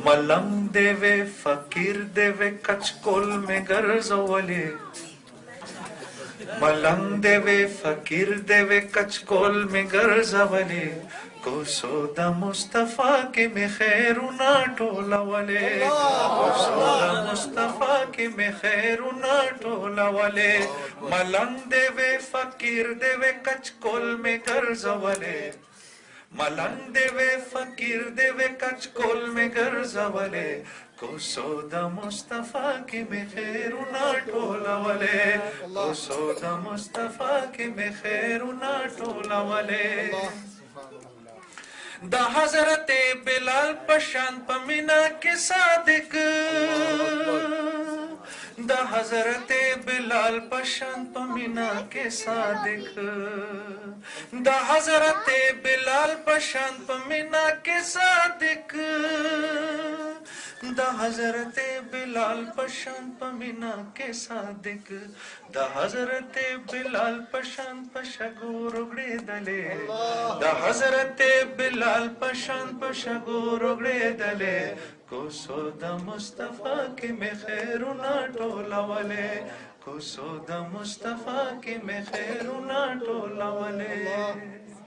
मलंग देवे फकीर देवे कचकोल में गरजवले मलंग देवे फकीर देवे कचकोल में गरजवले कोसोदा मुस्तफा के में खैरुना टोलावले कोसोदा मुस्तफा के में खैरुना टोलावले मलंग देवे फकीर देवे कचकोल में गरजवले मलंग देवे फकीर देवे कचकोल में गरजवले कोसोदा मुस्तफा के में खैरुना टोलावले कोसोदा मुस्तफा के में खैरुना टोलावले दा हजरत बिलाल पशान पमीना के सादिक दा हजरत बिलाल पशान पमीना के सादिक दा हजरत बिलाल पशान पमीना के सादिक दा हजरत बिलाल पशान पमीना के सादिक दा हजरत बिलाल पशान पशगोर उगड़े दले दा हजरत बिलाल पशान पशगोर उगड़े दले कोसोदा मुस्तफा के में खैरुना टोलावले कोसोदा मुस्तफा के में खैरुना टोलावले